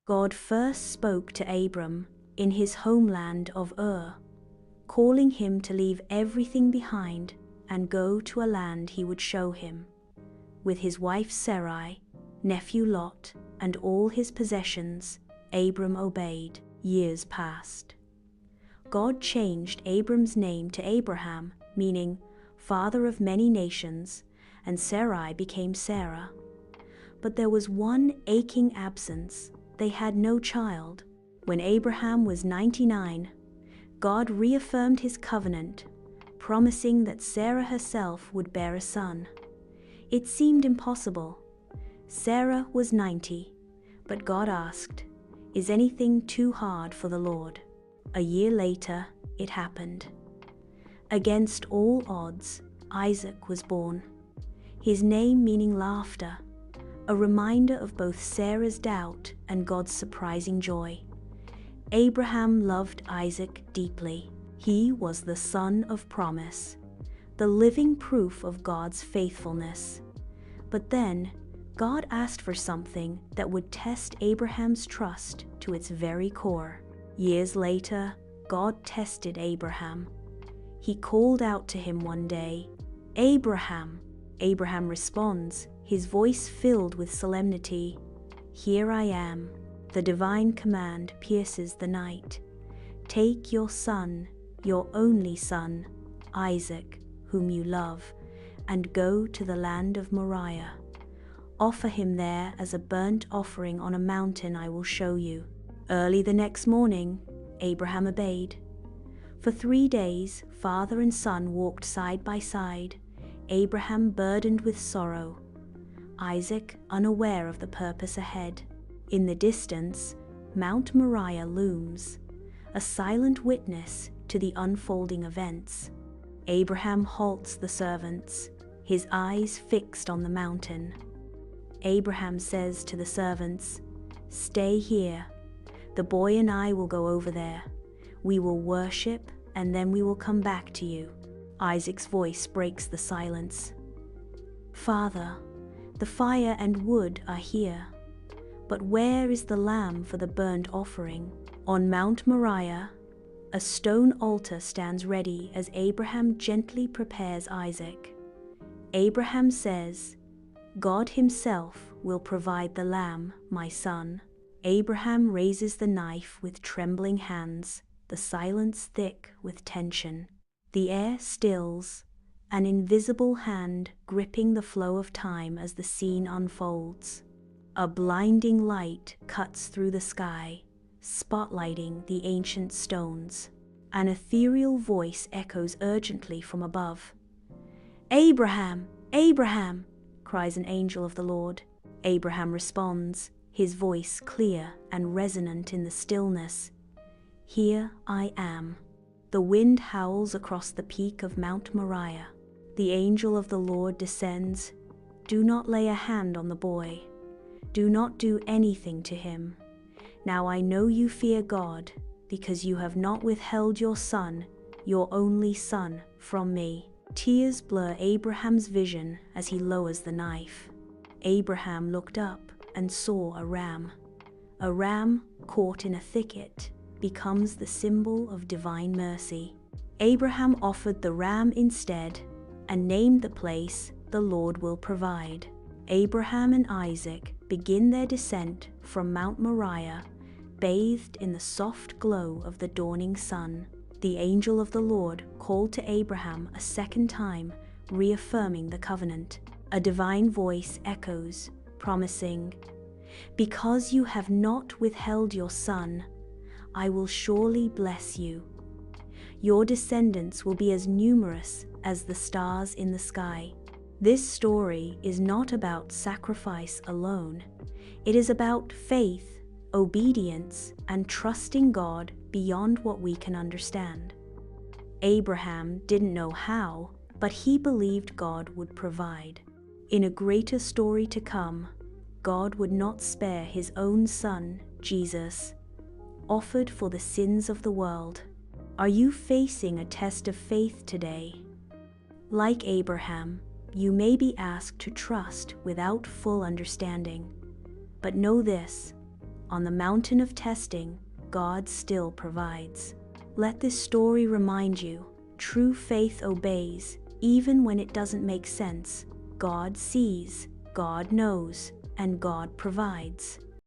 God first spoke to Abram in his homeland of Ur, calling him to leave everything behind and go to a land he would show him. With his wife Sarai, nephew Lot, and all his possessions, Abram obeyed. Years passed. God changed Abram's name to Abraham, meaning father of many nations, and Sarai became Sarah. But there was one aching absence. They had no child. When Abraham was 99, God reaffirmed his covenant, promising that Sarah herself would bear a son. It seemed impossible. Sarah was 90, but God asked, "Is anything too hard for the Lord?" A year later, it happened. Against all odds, Isaac was born, his name meaning laughter, a reminder of both Sarah's doubt and God's surprising joy. Abraham loved Isaac deeply. He was the son of promise, the living proof of God's faithfulness. But then, God asked for something that would test Abraham's trust to its very core. Years later, God tested Abraham. He called out to him one day, "Abraham." Abraham responds, his voice filled with solemnity, "Here I am." The divine command pierces the night. "Take your son, your only son, Isaac, whom you love, and go to the land of Moriah. Offer him there as a burnt offering on a mountain I will show you." Early the next morning, Abraham obeyed. For 3 days, father and son walked side by side, Abraham burdened with sorrow, Isaac unaware of the purpose ahead. In the distance, Mount Moriah looms, a silent witness to the unfolding events. Abraham halts the servants, his eyes fixed on the mountain. Abraham says to the servants, "Stay here. The boy and I will go over there. We will worship, and then we will come back to you." Isaac's voice breaks the silence. "Father, the fire and wood are here, but where is the lamb for the burnt offering?" On Mount Moriah, a stone altar stands ready as Abraham gently prepares Isaac. Abraham says, "God himself will provide the lamb, my son." Abraham raises the knife with trembling hands, the silence thick with tension. The air stills, an invisible hand gripping the flow of time as the scene unfolds. A blinding light cuts through the sky, spotlighting the ancient stones. An ethereal voice echoes urgently from above. "Abraham! Abraham!" cries an angel of the Lord. Abraham responds, his voice clear and resonant in the stillness. "Here I am." The wind howls across the peak of Mount Moriah. The angel of the Lord descends. "Do not lay a hand on the boy. Do not do anything to him. Now I know you fear God, because you have not withheld your son, your only son, from me." Tears blur Abraham's vision as he lowers the knife. Abraham looked up and saw a ram. A ram caught in a thicket becomes the symbol of divine mercy. Abraham offered the ram instead and named the place "The Lord Will Provide." Abraham and Isaac begin their descent from Mount Moriah, bathed in the soft glow of the dawning sun. The angel of the Lord called to Abraham a second time, reaffirming the covenant. A divine voice echoes, promising, "Because you have not withheld your son, I will surely bless you. Your descendants will be as numerous as the stars in the sky." This story is not about sacrifice alone. It is about faith, obedience, and trusting God beyond what we can understand. Abraham didn't know how, but he believed God would provide. In a greater story to come, God would not spare his own son, Jesus, offered for the sins of the world. Are you facing a test of faith today? Like Abraham, you may be asked to trust without full understanding. But know this, on the mountain of testing, God still provides. Let this story remind you, true faith obeys, even when it doesn't make sense. God sees, God knows, and God provides.